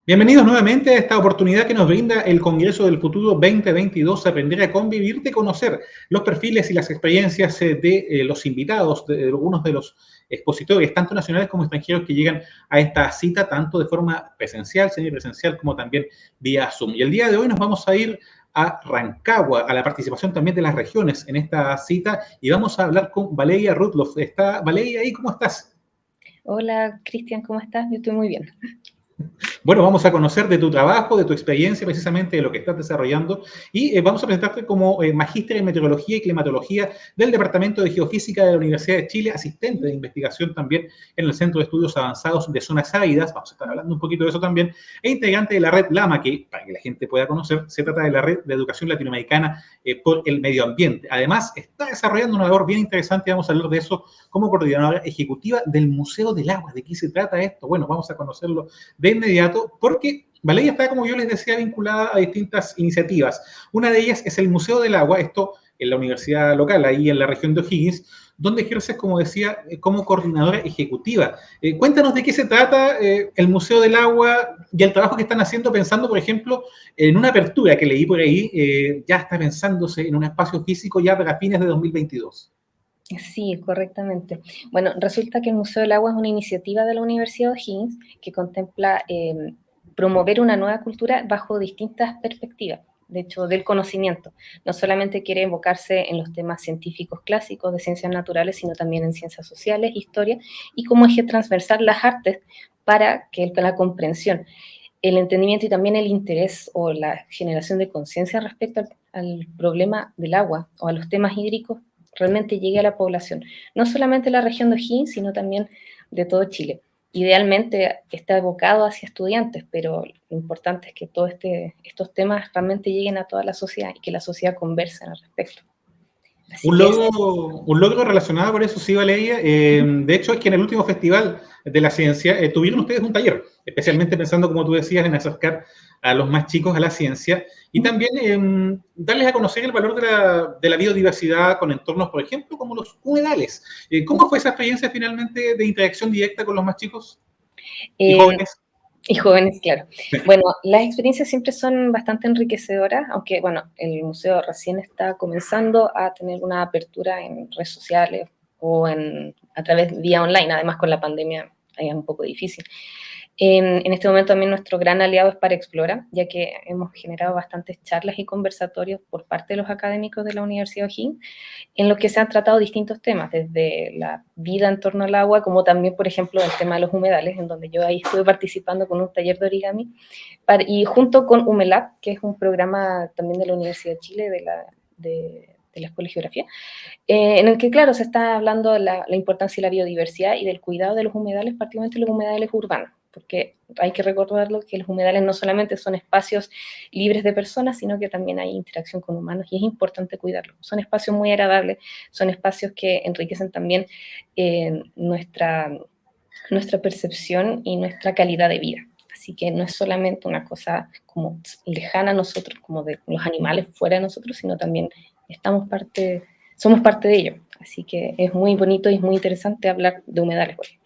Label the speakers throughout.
Speaker 1: Bienvenidos nuevamente a esta oportunidad que nos brinda el Congreso del Futuro 2022, Aprender a Convivir, de conocer los perfiles y las experiencias de los invitados, de algunos de los expositores, tanto nacionales como extranjeros, que llegan a esta cita, tanto de forma presencial, semipresencial, como también vía Zoom. Y el día de hoy nos vamos a ir a Rancagua, a la participación también de las regiones en esta cita, y vamos a hablar con Valeria Rudloff. ¿Está Valeria ahí? ¿Cómo estás?
Speaker 2: Hola, Cristian, ¿cómo estás? Yo estoy muy bien.
Speaker 1: Bueno, vamos a conocer de tu trabajo, de tu experiencia, precisamente de lo que estás desarrollando, y vamos a presentarte como magíster en meteorología y climatología del Departamento de Geofísica de la Universidad de Chile, asistente de investigación también en el Centro de Estudios Avanzados de Zonas Áridas, vamos a estar hablando un poquito de eso también, e integrante de la red LAMA, que para que la gente pueda conocer, se trata de la Red de Educación Latinoamericana por el Medio Ambiente. Además, está desarrollando una labor bien interesante, vamos a hablar de eso, como coordinadora ejecutiva del Museo del Agua. ¿De qué se trata esto? Bueno, vamos a conocerlo de inmediato, porque Valeria está, como yo les decía, vinculada a distintas iniciativas. Una de ellas es el Museo del Agua, esto en la universidad local, ahí en la región de O'Higgins, donde ejerces, como decía, como coordinadora ejecutiva. Cuéntanos de qué se trata el Museo del Agua y el trabajo que están haciendo, pensando, por ejemplo, en una apertura que leí por ahí, ya está pensándose en un espacio físico ya para fines de 2022.
Speaker 2: Sí, correctamente. Bueno, resulta que el Museo del Agua es una iniciativa de la Universidad de O'Higgins que contempla promover una nueva cultura bajo distintas perspectivas, de hecho, del conocimiento. No solamente quiere enfocarse en los temas científicos clásicos de ciencias naturales, sino también en ciencias sociales, historia, y como eje transversal las artes para que la comprensión, el entendimiento y también el interés o la generación de conciencia respecto al problema del agua o a los temas hídricos realmente llegue a la población, no solamente de la región de O'Higgins, sino también de todo Chile. Idealmente está evocado hacia estudiantes, pero lo importante es que todos estos temas realmente lleguen a toda la sociedad y que la sociedad converse al respecto. Así
Speaker 1: Un
Speaker 2: que
Speaker 1: logro, un logro relacionado con eso, sí, Valeria. De hecho, es que en el último Festival de la Ciencia tuvieron ustedes un taller, especialmente pensando, como tú decías, en acercar a los más chicos a la ciencia y también darles a conocer el valor de la biodiversidad con entornos, por ejemplo, como los humedales. ¿Cómo fue esa experiencia finalmente de interacción directa con los más chicos y
Speaker 2: eh,
Speaker 1: jóvenes?
Speaker 2: Y jóvenes, claro. Bueno, las experiencias siempre son bastante enriquecedoras, aunque, bueno, el museo recién está comenzando a tener una apertura en redes sociales o a través de vía online, además con la pandemia es un poco difícil. En este momento también nuestro gran aliado es Para Explora, ya que hemos generado bastantes charlas y conversatorios por parte de los académicos de la Universidad de O'Higgins, en los que se han tratado distintos temas, desde la vida en torno al agua, como también, por ejemplo, el tema de los humedales, en donde yo ahí estuve participando con un taller de origami, y junto con Humelab, que es un programa también de la Universidad de Chile, de la Escuela de Geografía, en el que, claro, se está hablando de la importancia de la biodiversidad y del cuidado de los humedales, particularmente los humedales urbanos, porque hay que recordarlo que los humedales no solamente son espacios libres de personas, sino que también hay interacción con humanos y es importante cuidarlos. Son espacios muy agradables, son espacios que enriquecen también nuestra percepción y nuestra calidad de vida. Así que no es solamente una cosa como lejana a nosotros, como de los animales fuera de nosotros, sino también somos parte de ello. Así que es muy bonito y es muy interesante hablar de humedales, por ejemplo.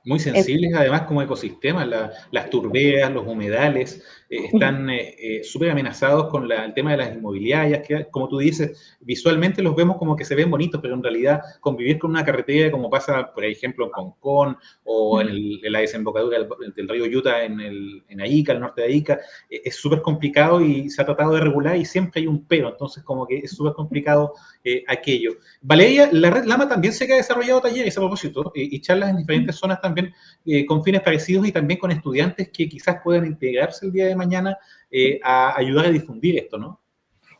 Speaker 1: Muy sensibles además como ecosistemas, las turberas, los humedales, están súper amenazados con el tema de las inmobiliarias, que como tú dices, visualmente los vemos como que se ven bonitos, pero en realidad convivir con una carretera como pasa, por ejemplo, en Concón o en la desembocadura del río Utah en Arica, el norte de Arica, es súper complicado y se ha tratado de regular y siempre hay un pero, entonces como que es súper complicado aquello. Valeria, la red Lama también sé que ha desarrollado talleres a propósito y charlas en diferentes zonas también con fines parecidos y también con estudiantes que quizás puedan integrarse el día de mañana a ayudar a difundir esto, ¿no?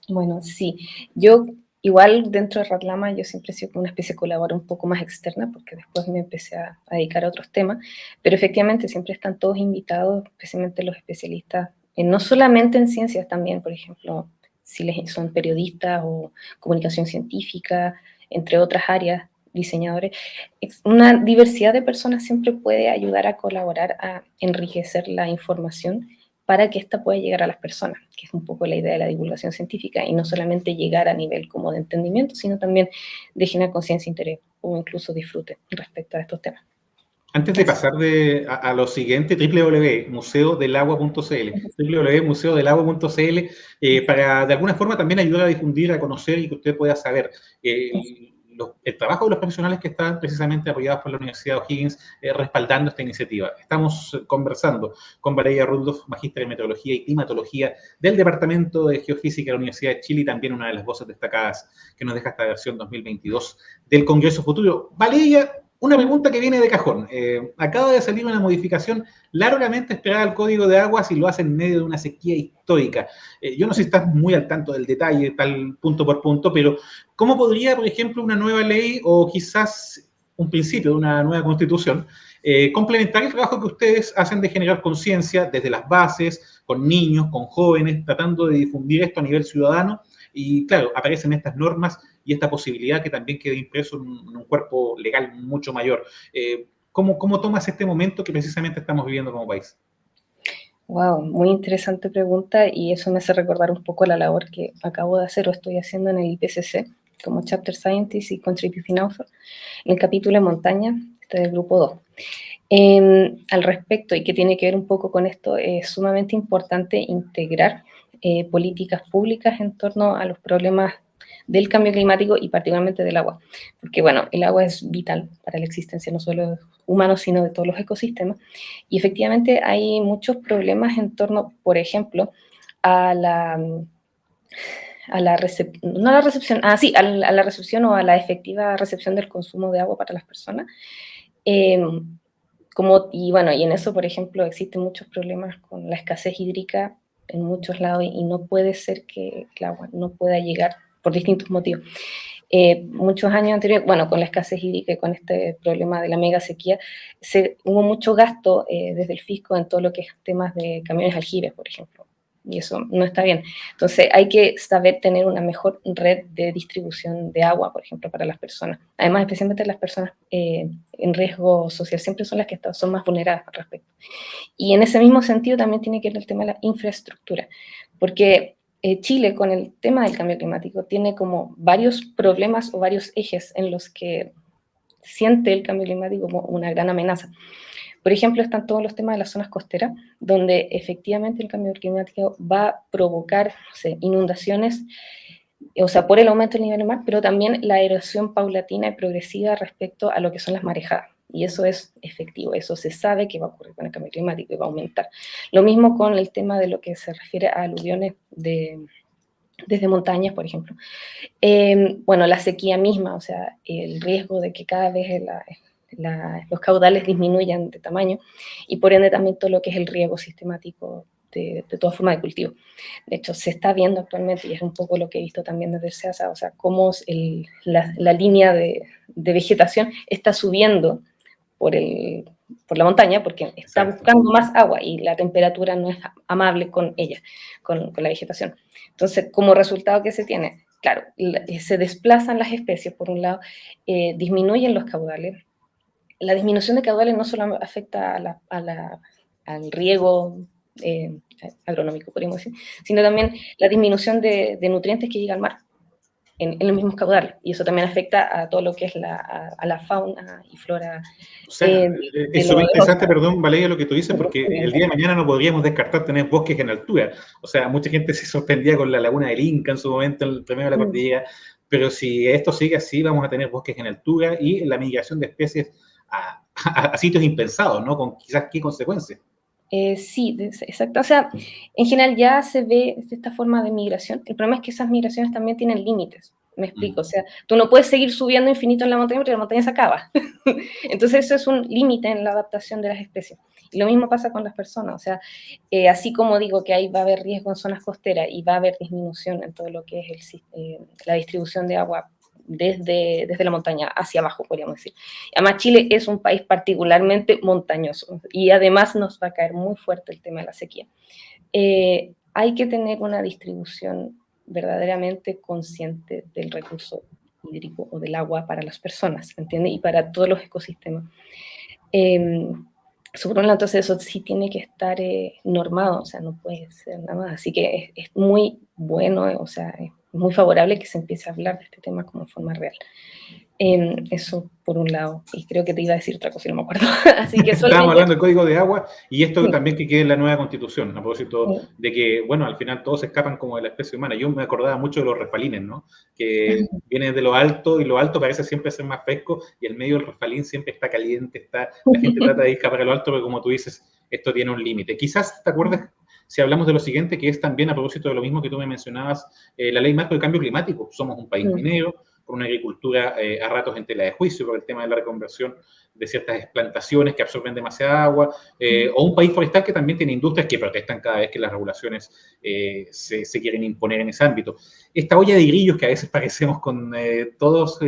Speaker 2: Bueno, sí. Yo, igual, dentro de Ratlama, yo siempre he sido como una especie de colaboradora un poco más externa, porque después me empecé a dedicar a otros temas, pero efectivamente siempre están todos invitados, especialmente los especialistas, no solamente en ciencias también, por ejemplo, si son periodistas o comunicación científica, entre otras áreas, diseñadores. Una diversidad de personas siempre puede ayudar a colaborar, a enriquecer la información para que ésta pueda llegar a las personas, que es un poco la idea de la divulgación científica, y no solamente llegar a nivel como de entendimiento, sino también de generar conciencia, interés o incluso disfrute respecto a estos temas.
Speaker 1: Antes de pasar a lo siguiente, www.museodelagua.cl, www.museodelagua.cl, para de alguna forma también ayudar a difundir, a conocer y que usted pueda saber el trabajo de los profesionales que están precisamente apoyados por la Universidad O'Higgins respaldando esta iniciativa. Estamos conversando con Valeria Rudolph, magíster en Meteorología y Climatología del Departamento de Geofísica de la Universidad de Chile y también una de las voces destacadas que nos deja esta versión 2022 del Congreso Futuro. Valeria, una pregunta que viene de cajón. Acaba de salir una modificación largamente esperada al Código de Aguas y lo hace en medio de una sequía histórica. Yo no sé si estás muy al tanto del detalle, tal punto por punto, pero ¿cómo podría, por ejemplo, una nueva ley o quizás un principio de una nueva constitución complementar el trabajo que ustedes hacen de generar conciencia desde las bases, con niños, con jóvenes, tratando de difundir esto a nivel ciudadano? Y claro, aparecen estas normas y esta posibilidad que también quede impreso en un cuerpo legal mucho mayor. ¿Cómo tomas este momento que precisamente estamos viviendo como país?
Speaker 2: Wow, muy interesante pregunta y eso me hace recordar un poco la labor que acabo de hacer o estoy haciendo en el IPCC como Chapter Scientist y Contributing Author en el capítulo de montaña, este del grupo 2. Al respecto, y que tiene que ver un poco con esto, es sumamente importante integrar políticas públicas en torno a los problemas del cambio climático y particularmente del agua. Porque, bueno, el agua es vital para la existencia no solo de humanos, sino de todos los ecosistemas. Y efectivamente hay muchos problemas en torno, por ejemplo, a la recepción o a la efectiva recepción del consumo de agua para las personas. Y en eso, por ejemplo, existen muchos problemas con la escasez hídrica en muchos lados y no puede ser que el agua no pueda llegar por distintos motivos. Muchos años anteriores, con la escasez hídrica y con este problema de la mega sequía, hubo mucho gasto desde el fisco en todo lo que es temas de camiones aljibes, por ejemplo, y eso no está bien. Entonces hay que saber tener una mejor red de distribución de agua, por ejemplo, para las personas. Además, especialmente las personas en riesgo social siempre son las que son más vulneradas al respecto. Y en ese mismo sentido también tiene que ver el tema de la infraestructura, porque Chile, con el tema del cambio climático, tiene como varios problemas o varios ejes en los que siente el cambio climático como una gran amenaza. Por ejemplo, están todos los temas de las zonas costeras, donde efectivamente el cambio climático va a provocar inundaciones, por el aumento del nivel del mar, pero también la erosión paulatina y progresiva respecto a lo que son las marejadas. Y eso es efectivo, eso se sabe que va a ocurrir con el cambio climático y va a aumentar. Lo mismo con el tema de lo que se refiere a aluviones desde montañas, por ejemplo. La sequía misma, el riesgo de que cada vez los caudales disminuyan de tamaño y por ende también todo lo que es el riego sistemático de toda forma de cultivo. De hecho, se está viendo actualmente, y es un poco lo que he visto también desde el SEASA, cómo la línea de vegetación está subiendo por la montaña, porque está buscando más agua y la temperatura no es amable con ella, con la vegetación. Entonces, como resultado que se tiene, claro, se desplazan las especies, por un lado, disminuyen los caudales. La disminución de caudales no solo afecta al riego agronómico, podríamos decir, sino también la disminución de nutrientes que llegan al mar en los mismos caudales, y eso también afecta a todo lo que es a la fauna y flora.
Speaker 1: O sea, es súper interesante, perdón, Valeria, lo que tú dices, porque el día de mañana no podríamos descartar tener bosques en altura. O sea, mucha gente se sorprendía con la laguna del Inca en su momento, en el primero de la cordillera, pero si esto sigue así, vamos a tener bosques en altura y la migración de especies a sitios impensados, ¿no? Con quizás qué consecuencias.
Speaker 2: Sí, exacto. O sea, en general ya se ve esta forma de migración. El problema es que esas migraciones también tienen límites. Me explico. O sea, tú no puedes seguir subiendo infinito en la montaña porque la montaña se acaba. Entonces eso es un límite en la adaptación de las especies. Y lo mismo pasa con las personas. O sea, así como digo que ahí va a haber riesgo en zonas costeras y va a haber disminución en todo lo que es la distribución de agua desde la montaña hacia abajo, podríamos decir. Además, Chile es un país particularmente montañoso y además nos va a caer muy fuerte el tema de la sequía. Hay que tener una distribución verdaderamente consciente del recurso hídrico o del agua para las personas, ¿entiendes? Y para todos los ecosistemas. Sobre un lado, entonces eso sí tiene que estar normado, o sea, no puede ser nada más. Así que es muy bueno, o sea, muy favorable que se empiece a hablar de este tema como forma real. Eso por un lado, y creo que te iba a decir otra cosa y no me acuerdo. Así que
Speaker 1: Estábamos
Speaker 2: solamente...
Speaker 1: hablando del Código de Agua y esto
Speaker 2: Sí,
Speaker 1: también que quede en la nueva Constitución, a propósito
Speaker 2: sí.
Speaker 1: de que, bueno, al final todos escapan como de la especie humana. Yo me acordaba mucho de los refalines, ¿no? Que vienen de lo alto y lo alto parece siempre ser más fresco y el medio del refalín siempre está caliente, la gente trata de escapar a lo alto, pero como tú dices, esto tiene un límite. Quizás te acuerdas si hablamos de lo siguiente, que es también a propósito de lo mismo que tú me mencionabas, la ley marco de cambio climático. Somos un país minero, con una agricultura a ratos en tela de juicio por el tema de la reconversión de ciertas plantaciones que absorben demasiada agua, o un país forestal que también tiene industrias que protestan cada vez que las regulaciones se quieren imponer en ese ámbito. Esta olla de grillos que a veces parecemos con todos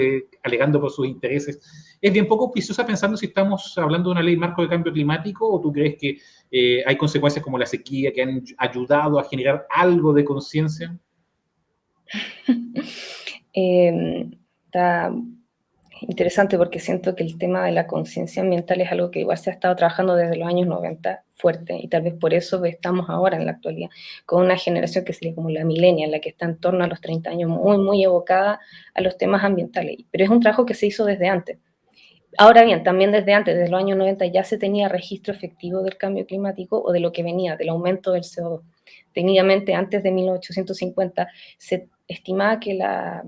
Speaker 1: alegando por sus intereses, es bien poco auspiciosa pensando si estamos hablando de una ley marco de cambio climático o tú crees que hay consecuencias como la sequía que han ayudado a generar algo de conciencia.
Speaker 2: Está interesante porque siento que el tema de la conciencia ambiental es algo que igual se ha estado trabajando desde los años 90 fuerte y tal vez por eso estamos ahora en la actualidad con una generación que sería como la millennial, la que está en torno a los 30 años muy, muy evocada a los temas ambientales. Pero es un trabajo que se hizo desde antes. Ahora bien, también desde antes, desde los años 90, ya se tenía registro efectivo del cambio climático o de lo que venía, del aumento del CO2. Técnicamente, antes de 1850, se estimaba que la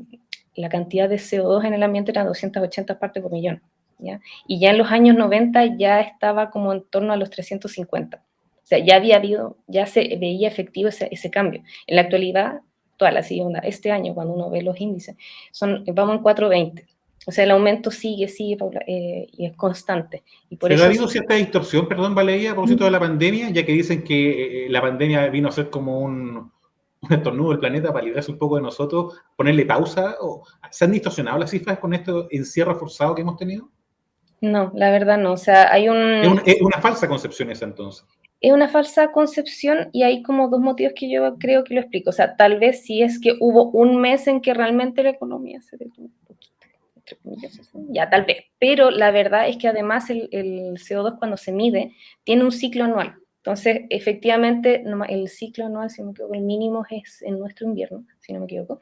Speaker 2: cantidad de CO2 en el ambiente era 280 partes por millón, ¿ya? Y ya en los años 90 ya estaba como en torno a los 350. O sea, ya había habido, ya se veía efectivo ese cambio. En la actualidad, toda la segunda, este año, cuando uno ve los índices, vamos en 420. O sea, el aumento sigue y es constante. Y por
Speaker 1: Pero ha
Speaker 2: eso...
Speaker 1: habido cierta distorsión, perdón, Valeria, a propósito de la pandemia, ya que dicen que la pandemia vino a ser como un estornudo del planeta para librarse un poco de nosotros, ponerle pausa. ¿Se han distorsionado las cifras con este encierro forzado que hemos tenido?
Speaker 2: No, la verdad no. O sea,
Speaker 1: Es una falsa concepción esa entonces.
Speaker 2: es una falsa concepción y hay como dos motivos que yo creo que lo explico. O sea, tal vez si es que hubo un mes en que realmente la economía se detuvo un poquito, entre comillas, ya tal vez. Pero la verdad es que además el CO2 cuando se mide tiene un ciclo anual. Entonces, efectivamente, el ciclo anual, si no me equivoco, el mínimo es en nuestro invierno, si no me equivoco.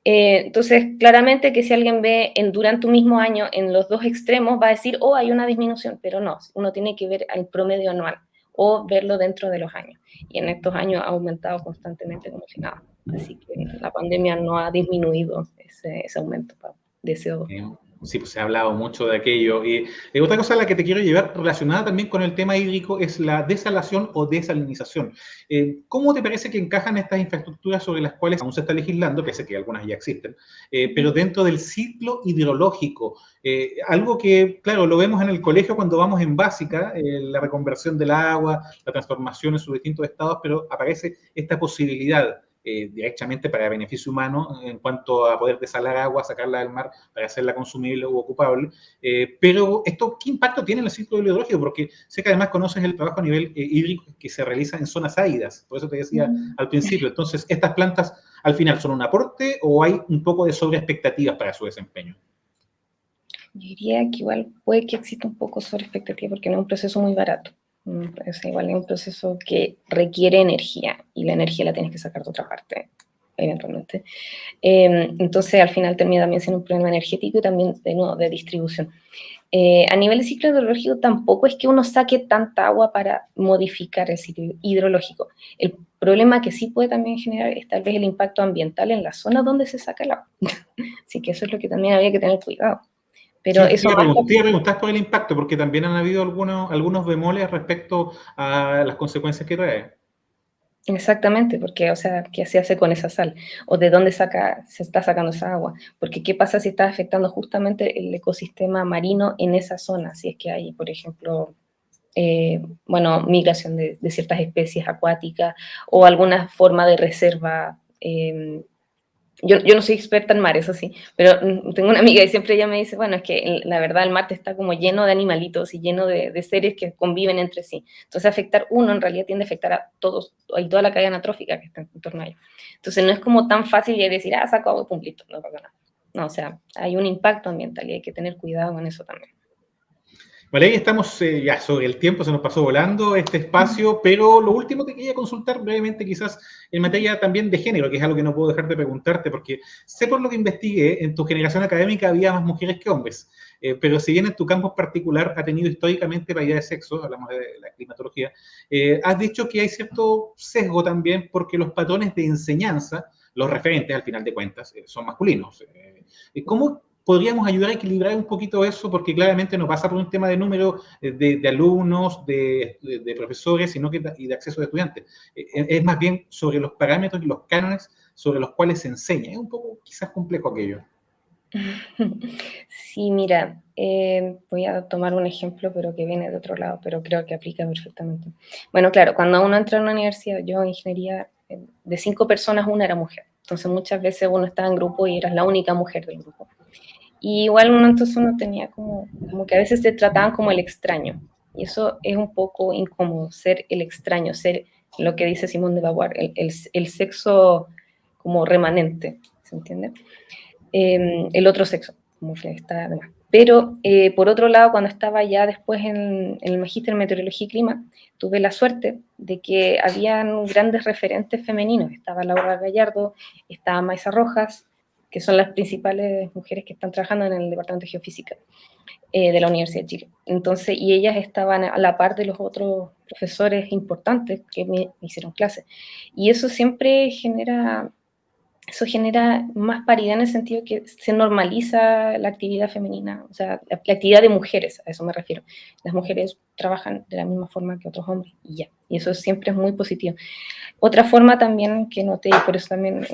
Speaker 2: Entonces, claramente que si alguien ve durante un mismo año en los dos extremos, va a decir, oh, hay una disminución, pero no, uno tiene que ver el promedio anual o verlo dentro de los años. Y en estos años ha aumentado constantemente como si nada. Así que la pandemia no ha disminuido ese aumento de CO2.
Speaker 1: Sí, pues se ha hablado mucho de aquello. Y otra cosa a la que te quiero llevar, relacionada también con el tema hídrico, es la desalación o desalinización. ¿Cómo te parece que encajan estas infraestructuras sobre las cuales aún se está legislando, pese a que algunas ya existen, pero dentro del ciclo hidrológico? Algo que, claro, lo vemos en el colegio cuando vamos en básica, la reconversión del agua, la transformación en sus distintos estados, pero aparece esta posibilidad directamente para beneficio humano en cuanto a poder desalar agua, sacarla del mar para hacerla consumible u ocupable. Pero esto, ¿qué impacto tiene en el ciclo hidrológico? Porque sé que además conoces el trabajo a nivel hídrico que se realiza en zonas áridas, por eso te decía al principio. Entonces, ¿estas plantas al final son un aporte o hay un poco de sobreexpectativas para su desempeño?
Speaker 2: Yo diría que igual puede que exista un poco sobre expectativa porque no es un proceso muy barato. Igual es un proceso que requiere energía y la energía la tienes que sacar de otra parte, eventualmente. Entonces, al final termina también siendo un problema energético y también, de nuevo, de distribución. A nivel de ciclo hidrológico tampoco es que uno saque tanta agua para modificar el ciclo hidrológico. El problema que sí puede también generar es tal vez el impacto ambiental en la zona donde se saca el agua. Así que eso es lo que también habría que tener cuidado. Pero
Speaker 1: Sí,
Speaker 2: eso
Speaker 1: te iba a preguntar por el impacto, porque también han habido algunos bemoles respecto a las consecuencias que trae.
Speaker 2: exactamente, porque, o sea, ¿qué se hace con esa sal? ¿O de dónde se está sacando esa agua? Porque, ¿qué pasa si está afectando justamente el ecosistema marino en esa zona? Si es que hay, por ejemplo, bueno, migración de ciertas especies acuáticas o alguna forma de reserva. Yo no soy experta en mar, eso sí, pero tengo una amiga y siempre ella me dice, bueno, es que la verdad el mar está como lleno de animalitos y lleno de seres que conviven entre sí. Entonces afectar uno en realidad tiende a afectar a todos, y toda la cadena trófica que está en torno a ello. Entonces no es como tan fácil ya decir, saco agua y pum, no pasa nada. No, o sea, hay un impacto ambiental y hay que tener cuidado con eso también.
Speaker 1: Vale, ya estamos ya sobre el tiempo, se nos pasó volando este espacio, pero lo último que quería consultar brevemente quizás en materia también de género, que es algo que no puedo dejar de preguntarte, porque sé por lo que investigué, en tu generación académica había más mujeres que hombres, pero si bien en tu campo particular ha tenido históricamente paridad de sexo, hablamos de la climatología, has dicho que hay cierto sesgo también porque los patrones de enseñanza, los referentes al final de cuentas, son masculinos. ¿Cómo podríamos ayudar a equilibrar un poquito eso? Porque claramente no pasa por un tema de número de alumnos, de profesores, sino que y de acceso de estudiantes. Es más bien sobre los parámetros y los cánones sobre los cuales se enseña. Es un poco quizás complejo aquello.
Speaker 2: Sí, mira, voy a tomar un ejemplo, pero que viene de otro lado, pero creo que aplica perfectamente. Bueno, claro, cuando uno entra a una universidad, yo en ingeniería, de 5 personas, una era mujer. Entonces muchas veces uno estaba en grupo y eras la única mujer del grupo. Y igual entonces uno tenía como que a veces te trataban como el extraño. Y eso es un poco incómodo, ser el extraño, ser lo que dice Simone de Beauvoir, el sexo como remanente, ¿se entiende? El otro sexo, como que está además. Pero por otro lado, cuando estaba ya después en el magíster en meteorología y clima, tuve la suerte de que habían grandes referentes femeninos. Estaba Laura Gallardo, estaba Maisa Rojas, que son las principales mujeres que están trabajando en el departamento de geofísica de la Universidad de Chile. Entonces, y ellas estaban a la par de los otros profesores importantes que me hicieron clase. Y eso genera más paridad en el sentido que se normaliza la actividad femenina, o sea, la actividad de mujeres, a eso me refiero. Las mujeres trabajan de la misma forma que otros hombres y ya, y eso siempre es muy positivo. Otra forma también que noté, y por eso también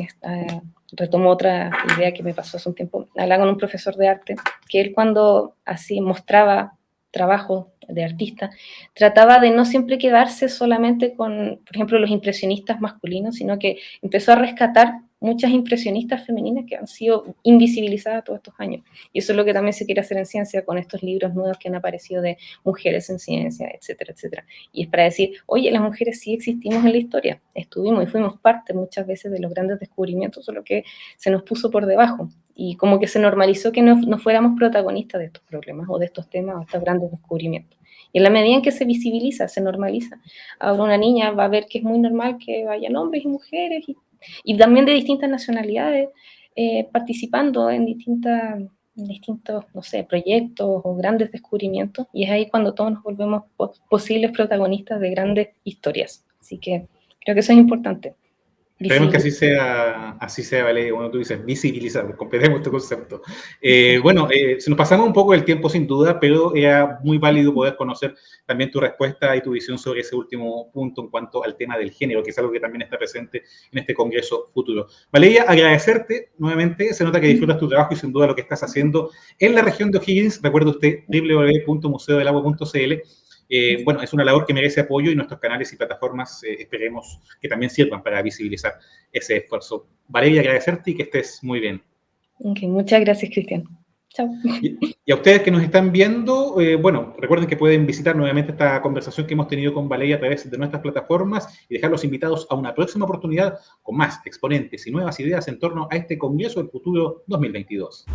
Speaker 2: retomo otra idea que me pasó hace un tiempo, hablaba con un profesor de arte, que él cuando así mostraba trabajo de artista, trataba de no siempre quedarse solamente con, por ejemplo, los impresionistas masculinos, sino que empezó a rescatar muchas impresionistas femeninas que han sido invisibilizadas todos estos años. Y eso es lo que también se quiere hacer en ciencia con estos libros nuevos que han aparecido de mujeres en ciencia, etcétera, etcétera. Y es para decir, oye, las mujeres sí existimos en la historia, estuvimos y fuimos parte muchas veces de los grandes descubrimientos, solo que se nos puso por debajo. Y como que se normalizó que no fuéramos protagonistas de estos problemas o de estos temas o de estos grandes descubrimientos. Y en la medida en que se visibiliza, se normaliza, ahora una niña va a ver que es muy normal que vayan hombres y mujeres y también de distintas nacionalidades participando en distintos, no sé, proyectos o grandes descubrimientos, y es ahí cuando todos nos volvemos posibles protagonistas de grandes historias. Así que creo que eso es importante.
Speaker 1: Esperemos que así sea, Valeria. Bueno, tú dices visibilizar, completemos tu concepto. Bueno, se nos pasamos un poco del tiempo sin duda, pero era muy válido poder conocer también tu respuesta y tu visión sobre ese último punto en cuanto al tema del género, que es algo que también está presente en este congreso futuro. Valeria, agradecerte nuevamente, se nota que disfrutas tu trabajo y sin duda lo que estás haciendo en la región de O'Higgins. Recuerde usted www.museodelagua.cl. Bueno, es una labor que merece apoyo y nuestros canales y plataformas esperemos que también sirvan para visibilizar ese esfuerzo. Valeria, agradecerte y que estés muy bien.
Speaker 2: Okay, muchas gracias, Cristian. Chao.
Speaker 1: Y a ustedes que nos están viendo, bueno, recuerden que pueden visitar nuevamente esta conversación que hemos tenido con Valeria a través de nuestras plataformas y dejarlos invitados a una próxima oportunidad con más exponentes y nuevas ideas en torno a este Congreso del Futuro 2022.